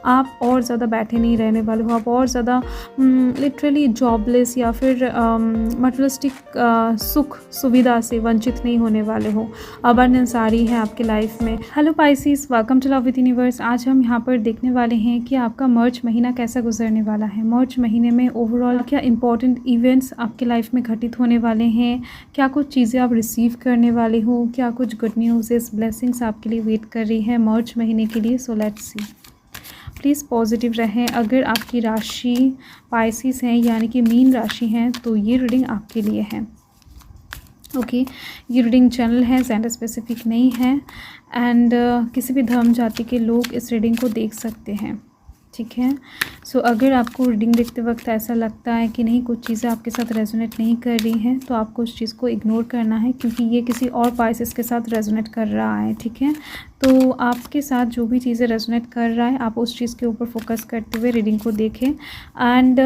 आप और ज़्यादा बैठे नहीं रहने वाले हो, आप और ज़्यादा लिटरली जॉबलेस या फिर मटेरियलिस्टिक सुख सुविधा से वंचित नहीं होने वाले हो। अबंडेंस आ रही है आपके लाइफ में। Hello Pisces, welcome to love with universe. आज हम यहाँ पर देखने वाले हैं कि आपका मार्च महीना कैसा गुजरने वाला है। मार्च महीने में ओवरऑल क्या इंपॉर्टेंट इवेंट्स आपके लाइफ में घटित होने वाले हैं, क्या कुछ चीज़ें आप रिसीव करने वाले हो, क्या कुछ गुड न्यूज़ ब्लेसिंग्स आपके लिए वेट कर रही है मार्च महीने के लिए। So let's see. Please positive रहें। अगर आपकी राशि पाइसेस हैं यानी कि मीन राशि हैं तो ये रीडिंग आपके लिए है। ओके, ये रीडिंग चैनल है, जेंडर स्पेसिफिक नहीं है एंड किसी भी धर्म जाति के लोग इस रीडिंग को देख सकते हैं, ठीक है। सो अगर आपको रीडिंग देखते वक्त ऐसा लगता है कि नहीं, कुछ चीज़ें आपके साथ रेजोनेट नहीं कर रही हैं, तो आपको उस चीज़ को इग्नोर करना है क्योंकि ये किसी और पाइसेस के साथ रेजोनेट कर रहा है, ठीक है। तो आपके साथ जो भी चीज़ें रेजोनेट कर रहा है आप उस चीज़ के ऊपर फोकस करते हुए रीडिंग को देखें एंड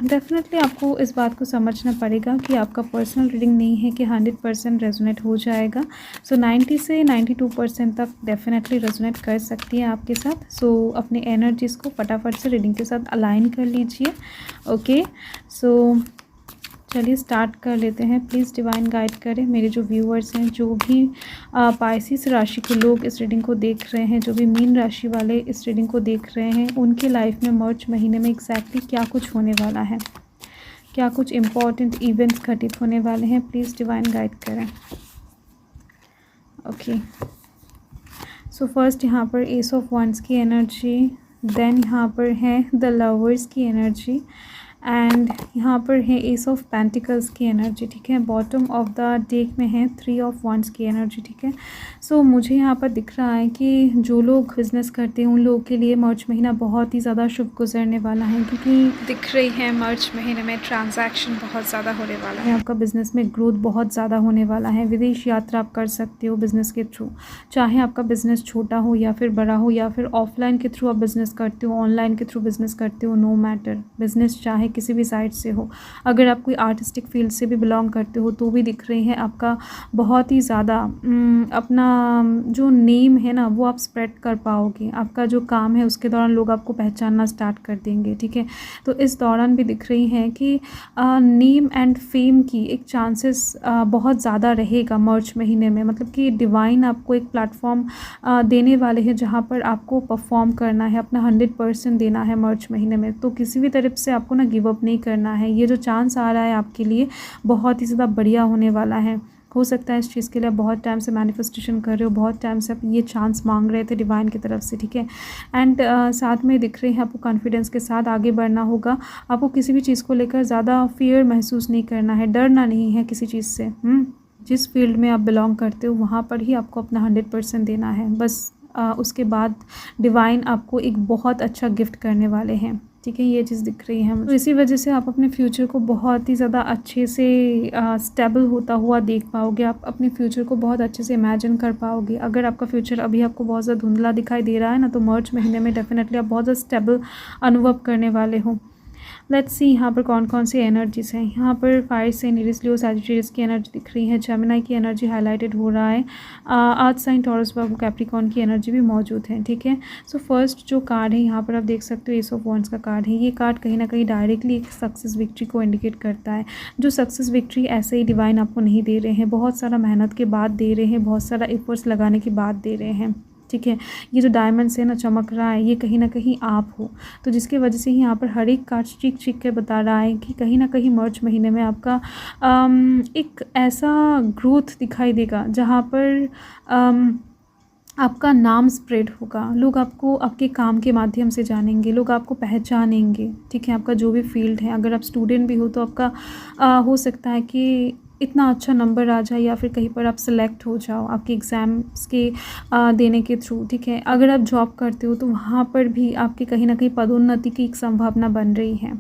डेफिनेटली आपको इस बात को समझना पड़ेगा कि आपका पर्सनल रीडिंग नहीं है कि 100% रेजोनेट हो जाएगा। सो 90 से 92% तक डेफिनेटली रेजोनेट कर सकती है आपके साथ। सो अपने एनर्जीज़ को फटाफट से रीडिंग के साथ अलाइन कर लीजिए। ओके, सो चलिए स्टार्ट कर लेते हैं। प्लीज़ डिवाइन गाइड करें मेरे जो व्यूअर्स हैं, जो भी पाइसेस राशि के लोग इस रीडिंग को देख रहे हैं, जो भी मीन राशि वाले इस रीडिंग को देख रहे हैं, उनके लाइफ में मार्च महीने में एग्जैक्टली क्या कुछ होने वाला है, क्या कुछ इम्पॉर्टेंट इवेंट्स घटित होने वाले हैं। प्लीज़ डिवाइन गाइड करें। ओके, सो फर्स्ट यहाँ पर एस ऑफ वंस की एनर्जी, देन यहाँ पर है द लवर्स की एनर्जी एंड यहाँ पर है एस ऑफ पेंटिकल्स की एनर्जी, ठीक है। बॉटम ऑफ द डेक में है 3 ऑफ वंस की एनर्जी, ठीक है। सो मुझे यहाँ पर दिख रहा है कि जो लोग बिज़नेस करते हैं उन लोगों के लिए मार्च महीना बहुत ही ज़्यादा शुभ गुजरने वाला है क्योंकि दिख रही है मार्च महीने में ट्रांजैक्शन बहुत ज़्यादा होने वाला है। आपका बिज़नेस में ग्रोथ बहुत ज़्यादा होने वाला है। विदेश यात्रा आप कर सकते हो बिज़नेस के थ्रू, चाहे आपका बिज़नेस छोटा हो या फिर बड़ा हो, या फिर ऑफलाइन के थ्रू आप बिज़नेस करते हो, ऑनलाइन के थ्रू बिज़नेस करते हो, नो मैटर, बिज़नेस चाहे किसी भी साइड से हो। अगर आप कोई आर्टिस्टिक फील्ड से भी बिलोंग करते हो तो भी दिख रही है आपका बहुत ही ज़्यादा अपना जो नेम है ना वो आप स्प्रेड कर पाओगे। आपका जो काम है उसके दौरान लोग आपको पहचानना स्टार्ट कर देंगे, ठीक है। तो इस दौरान भी दिख रही है कि नेम एंड फेम की एक चांसेस बहुत ज़्यादा रहेगा मार्च महीने में। मतलब कि डिवाइन आपको एक प्लेटफॉर्म देने वाले हैं जहाँ पर आपको परफॉर्म करना है, अपना 100% देना है मार्च महीने में। तो किसी भी तरफ से आपको ना गिव अप नहीं करना है। ये जो चांस आ रहा है आपके लिए बहुत ही ज़्यादा बढ़िया होने वाला है। हो सकता है इस चीज़ के लिए बहुत टाइम से मैनिफेस्टेशन कर रहे हो, बहुत टाइम से आप ये चांस मांग रहे थे डिवाइन की तरफ से, ठीक है। एंड साथ में दिख रही है आपको कॉन्फिडेंस के साथ आगे बढ़ना होगा। आपको किसी भी चीज़ को लेकर ज़्यादा फियर महसूस नहीं करना है, डरना नहीं है किसी चीज़ से। जिस फील्ड में आप बिलोंग करते हो वहाँ पर ही आपको अपना 100% देना है बस। उसके बाद डिवाइन आपको एक बहुत अच्छा गिफ्ट करने वाले हैं, ठीक है। ये चीज़ दिख रही है मुझे। तो इसी वजह से आप अपने फ्यूचर को बहुत ही ज़्यादा अच्छे से स्टेबल होता हुआ देख पाओगे। आप अपने फ्यूचर को बहुत अच्छे से इमेजिन कर पाओगे। अगर आपका फ्यूचर अभी आपको बहुत ज़्यादा धुंधला दिखाई दे रहा है ना, तो मार्च महीने में डेफिनेटली आप बहुत ज़्यादा स्टेबल अनुभव करने वाले हो। लेट्स सी यहाँ पर कौन कौन सी एनर्जीज हैं। यहाँ पर फायर साइन, एरीज, लियो, सैजिटेरियस की एनर्जी दिख रही है। जेमिनी की एनर्जी हाईलाइटेड हो रहा है। अर्थ साइन, टॉरस, वर्गो, कैप्रिकॉर्न की एनर्जी भी मौजूद है, ठीक है। सो फर्स्ट जो कार्ड है यहाँ पर आप देख सकते हो एस ऑफ वॉन्ड्स का कार्ड है। ये कार्ड कहीं ना कहीं डायरेक्टली एक सक्सेस विक्ट्री को इंडिकेट करता है। जो सक्सेस विक्ट्री ऐसे ही डिवाइन आपको नहीं दे रहे हैं, बहुत सारा मेहनत के बाद दे रहे हैं, बहुत सारा एफर्ट्स लगाने के बाद दे रहे हैं, ठीक है। ये जो डायमंड्स है ना चमक रहा है, ये कहीं ना कहीं आप हो। तो जिसकी वजह से ही यहाँ पर हर एक कार्ड चीख चीख के बता रहा है कि कहीं ना कहीं मार्च महीने में आपका एक ऐसा ग्रोथ दिखाई देगा जहाँ पर आपका नाम स्प्रेड होगा। लोग आपको आपके काम के माध्यम से जानेंगे, लोग आपको पहचानेंगे, ठीक है। आपका जो भी फील्ड है, अगर आप स्टूडेंट भी हो तो आपका हो सकता है कि इतना अच्छा नंबर आ जाए या फिर कहीं पर आप सिलेक्ट हो जाओ आपके एग्ज़ाम्स के देने के थ्रू, ठीक है। अगर आप जॉब करते हो तो वहाँ पर भी आपके कहीं ना कहीं पदोन्नति की एक संभावना बन रही है।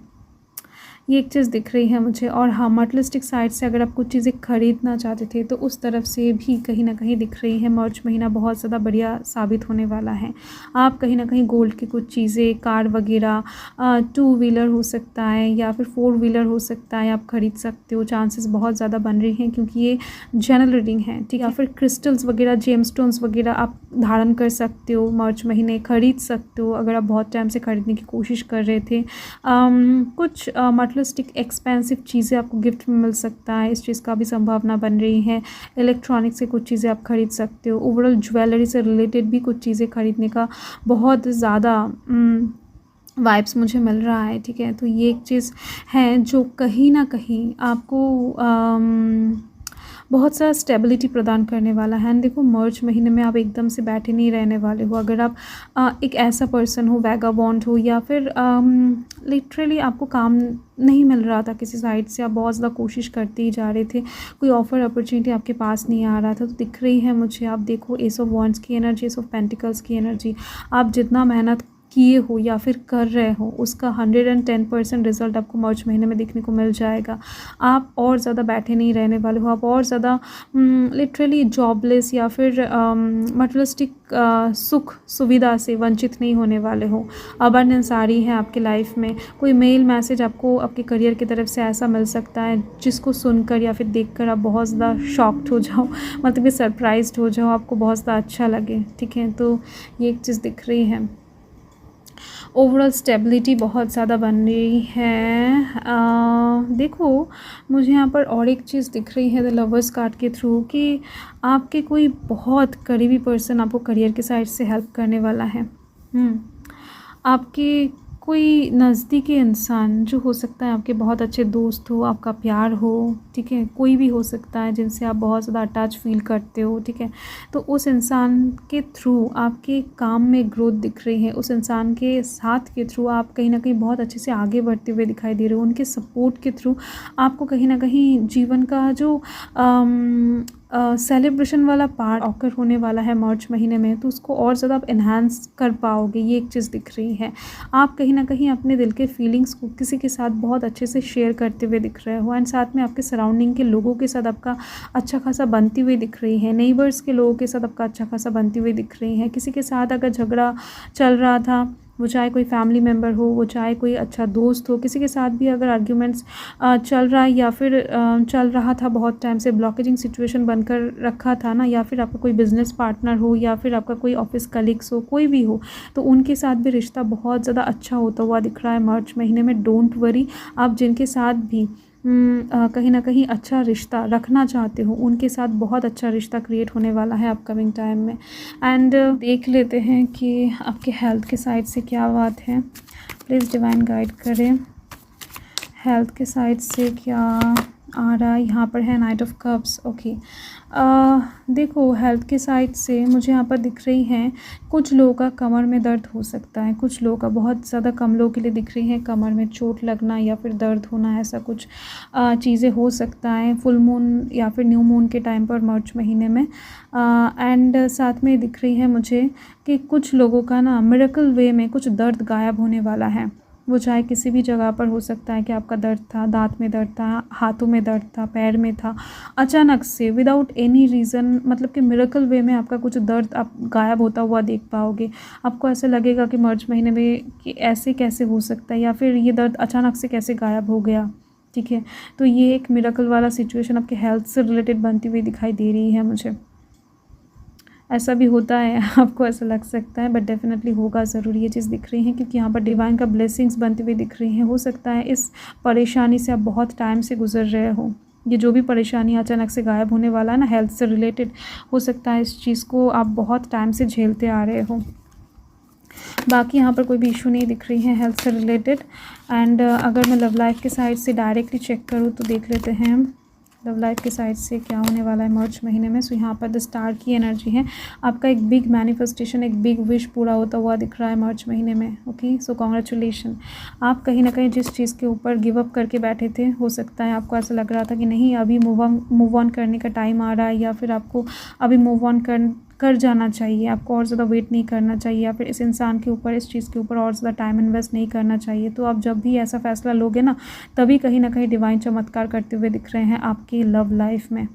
ये एक चीज़ दिख रही है मुझे। और हाँ, मटेरियलिस्टिक साइड से अगर आप कुछ चीज़ें खरीदना चाहते थे तो उस तरफ से भी कहीं ना कहीं दिख रही है। मार्च महीना बहुत ज़्यादा बढ़िया साबित होने वाला है। आप कहीं ना कहीं गोल्ड की कुछ चीज़ें, कार वगैरह, 2 व्हीलर हो सकता है या फिर 4 व्हीलर हो सकता है, आप खरीद सकते हो। चांसेस बहुत ज़्यादा बन रही हैं क्योंकि ये जनरल रीडिंग है, ठीक है। या फिर क्रिस्टल्स वगैरह, जेमस्टोन्स वगैरह आप धारण कर सकते हो, मार्च महीने खरीद सकते हो अगर आप बहुत टाइम से खरीदने की कोशिश कर रहे थे। कुछ मटेरियलिस्टिक एक्सपेंसिव चीज़ें आपको गिफ्ट में मिल सकता है, इस चीज़ का भी संभावना बन रही है। इलेक्ट्रॉनिक से कुछ चीज़ें आप खरीद सकते हो। ओवरऑल ज्वेलरी से रिलेटेड भी कुछ चीज़ें खरीदने का बहुत ज़्यादा वाइब्स मुझे मिल रहा है, ठीक है। तो ये एक चीज़ है जो कहीं ना कहीं आपको बहुत सारा स्टेबिलिटी प्रदान करने वाला है। एंड देखो, मार्च महीने में आप एकदम से बैठे नहीं रहने वाले हो। अगर आप एक ऐसा पर्सन हो, वैगाबॉन्ड हो, या फिर लिटरली आपको काम नहीं मिल रहा था किसी साइड से, आप बहुत ज़्यादा कोशिश करते ही जा रहे थे, कोई ऑफ़र अपॉर्चुनिटी आपके पास नहीं आ रहा था, तो दिख रही है मुझे। आप देखो, एस ऑफ वॉन्ड्स की एनर्जी, एस ऑफ पेंटिकल्स की एनर्जी, आप जितना मेहनत किए हो या फिर कर रहे हो उसका 110% रिज़ल्ट आपको मार्च महीने में देखने को मिल जाएगा। आप और ज़्यादा बैठे नहीं रहने वाले हो, आप और ज़्यादा लिटरली जॉबलेस या फिर मटेरियलिस्टिक सुख सुविधा से वंचित नहीं होने वाले हो। अबंडेंस आ रही है आपके लाइफ में। कोई मेल मैसेज आपको आपके करियर की तरफ से ऐसा मिल सकता है जिसको सुनकर या फिर देखकर आप बहुत ज़्यादा शॉक्ड हो जाओ, मतलब कि सरप्राइज्ड हो जाओ, आपको बहुत ज़्यादा अच्छा लगे, ठीक है। तो ये एक चीज़ दिख रही है। ओवरऑल स्टेबिलिटी बहुत ज़्यादा बन रही है। देखो, मुझे यहाँ पर और एक चीज़ दिख रही है द लवर्स कार्ड के थ्रू कि आपके कोई बहुत करीबी पर्सन आपको करियर के साइड से हेल्प करने वाला है। आपके कोई नज़दीकी इंसान जो हो सकता है आपके बहुत अच्छे दोस्त हो, आपका प्यार हो, ठीक है, कोई भी हो सकता है जिनसे आप बहुत ज़्यादा अटैच फील करते हो, ठीक है। तो उस इंसान के थ्रू आपके काम में ग्रोथ दिख रही है। उस इंसान के साथ के थ्रू आप कहीं ना कहीं बहुत अच्छे से आगे बढ़ते हुए दिखाई दे रहे हो। उनके सपोर्ट के थ्रू आपको कहीं ना कहीं जीवन का जो सेलिब्रेशन वाला पार्ट ऑकर होने वाला है मार्च महीने में, तो उसको और ज़्यादा आप इन्हांस कर पाओगे। ये एक चीज़ दिख रही है। आप कहीं ना कहीं अपने दिल के फीलिंग्स को किसी के साथ बहुत अच्छे से शेयर करते हुए दिख रहे हो। एंड साथ में आपके सराउंडिंग के लोगों के साथ आपका अच्छा खासा बनती हुई दिख रही है। नेबर्स के लोगों के साथ आपका अच्छा खासा बनती हुई दिख रही है। किसी के साथ अगर झगड़ा चल रहा था, वो चाहे कोई फैमिली मेम्बर हो, वो चाहे कोई अच्छा दोस्त हो, किसी के साथ भी अगर आर्ग्यूमेंट्स चल रहा है या फिर चल रहा था बहुत टाइम से, ब्लॉकेजिंग सिचुएशन बनकर रखा था ना, या फिर आपका कोई बिजनेस पार्टनर हो या फिर आपका कोई ऑफिस कलीग्स हो, कोई भी हो, तो उनके साथ भी रिश्ता बहुत ज़्यादा अच्छा होता हुआ दिख रहा है मार्च महीने में। डोंट वरी, आप जिनके साथ भी कहीं ना कहीं अच्छा रिश्ता रखना चाहते हो, उनके साथ बहुत अच्छा रिश्ता क्रिएट होने वाला है अपकमिंग टाइम में। एंड देख लेते हैं कि आपके हेल्थ के साइड से क्या बात है। प्लीज़ डिवाइन गाइड करें, हेल्थ के साइड से क्या आ रहा है। यहाँ पर है नाइट ऑफ कप्स, ओके। देखो, हेल्थ के साइड से मुझे यहाँ पर दिख रही हैं कुछ लोगों का कमर में दर्द हो सकता है। कुछ लोगों का, बहुत ज़्यादा कम लोगों के लिए दिख रही है कमर में चोट लगना या फिर दर्द होना, ऐसा कुछ चीज़ें हो सकता है फुल मून या फिर न्यू मून के टाइम पर मार्च महीने में। एंड साथ में दिख रही है मुझे कि कुछ लोगों का ना मिरेकल वे में कुछ दर्द गायब होने वाला है। वो चाहे किसी भी जगह पर हो सकता है कि आपका दर्द था, दांत में दर्द था, हाथों में दर्द था, पैर में था, अचानक से विदाउट एनी रीज़न, मतलब कि मिरेकल वे में आपका कुछ दर्द आप गायब होता हुआ देख पाओगे। आपको ऐसे लगेगा कि मार्च महीने में कि ऐसे कैसे हो सकता है, या फिर ये दर्द अचानक से कैसे गायब हो गया, ठीक है। तो ये एक मिरेकल वाला सिचुएशन आपके हेल्थ से रिलेटेड बनती हुई दिखाई दे रही है मुझे। ऐसा भी होता है, आपको ऐसा लग सकता है, बट डेफिनेटली होगा ज़रूर। ये चीज़ दिख रही है क्योंकि यहाँ पर डिवाइन का ब्लेसिंग्स बनती हुई दिख रही हैं। हो सकता है इस परेशानी से आप बहुत टाइम से गुजर रहे हो। ये जो भी परेशानी अचानक से गायब होने वाला है ना, हेल्थ से रिलेटेड, हो सकता है इस चीज़ को आप बहुत टाइम से झेलते आ रहे हो। बाकी यहाँ पर कोई भी इशू नहीं दिख रही है हेल्थ से रिलेटेड। एंड अगर मैं लव लाइफ के साइड से डायरेक्टली चेक करूँ तो देख लेते हैं हम लव लाइफ के साइड से क्या होने वाला है मार्च महीने में। सो यहाँ पर द स्टार की एनर्जी है। आपका एक बिग मैनिफेस्टेशन, एक बिग विश पूरा होता हुआ दिख रहा है मार्च महीने में। Okay, so congratulation. आप कहीं ना कहीं जिस चीज़ के ऊपर गिव अप करके बैठे थे, हो सकता है आपको ऐसा लग रहा था कि नहीं, अभी मूव ऑन करने का टाइम आ रहा है, या फिर आपको अभी मूव ऑन कर जाना चाहिए, आपको और ज़्यादा वेट नहीं करना चाहिए, या फिर इस इंसान के ऊपर, इस चीज़ के ऊपर और ज़्यादा टाइम इन्वेस्ट नहीं करना चाहिए। तो आप जब भी ऐसा फ़ैसला लोगे ना, तभी कहीं ना कहीं डिवाइन चमत्कार करते हुए दिख रहे हैं आपकी लव लाइफ में।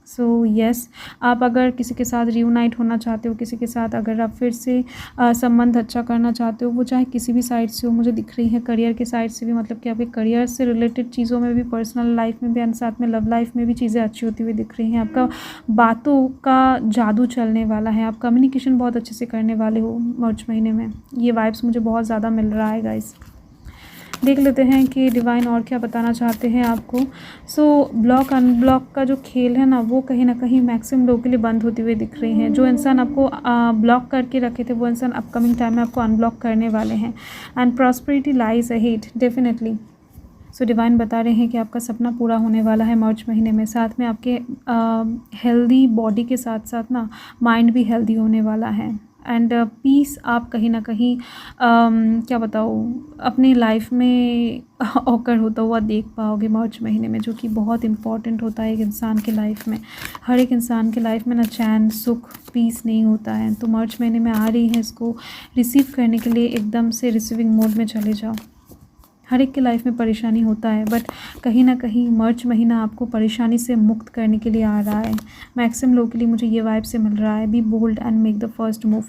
सो यस, आप अगर किसी के साथ रियूनाइट होना चाहते हो, किसी के साथ अगर आप फिर से संबंध अच्छा करना चाहते हो, वो चाहे किसी भी साइड से हो, मुझे दिख रही है करियर के साइड से भी, मतलब कि आपके करियर से रिलेटेड चीज़ों में भी, पर्सनल लाइफ में भी, एंड साथ में लव लाइफ में भी चीज़ें अच्छी होती हुई दिख रही हैं। आपका बातों का जादू चलने वाला है, आप कम्युनिकेशन बहुत अच्छे से करने वाले हो मार्च महीने में। ये वाइब्स मुझे बहुत ज़्यादा मिल रहा है गाइस। देख लेते हैं कि डिवाइन और क्या बताना चाहते हैं आपको। सो ब्लॉक अनब्लॉक का जो खेल है ना, वो कहीं ना कहीं मैक्सिमम लोगों के लिए बंद होती हुई दिख रही हैं। जो इंसान आपको ब्लॉक करके रखे थे, वो इंसान अपकमिंग टाइम में आपको अनब्लॉक करने वाले हैं। And prosperity lies ahead definitely. So divine बता रहे हैं कि आपका सपना पूरा होने वाला है मार्च महीने में। साथ में आपके हेल्दी बॉडी के साथ साथ ना माइंड भी हेल्दी होने वाला है। एंड पीस आप कहीं ना कहीं क्या बताओ, अपनी लाइफ में ऑकर होता हुआ देख पाओगे मार्च महीने में, जो कि बहुत इम्पॉर्टेंट होता है एक इंसान के लाइफ में। हर एक इंसान के लाइफ में ना चैन, सुख, पीस नहीं होता है। तो मार्च महीने में आ रही है, इसको रिसीव करने के लिए एकदम से रिसीविंग मोड में चले जाओ। हर एक के लाइफ में परेशानी होता है, बट कहीं ना कहीं मार्च महीना आपको परेशानी से मुक्त करने के लिए आ रहा है। मैक्सिमम लोगों के लिए मुझे ये वाइब से मिल रहा है, be bold and make the first move.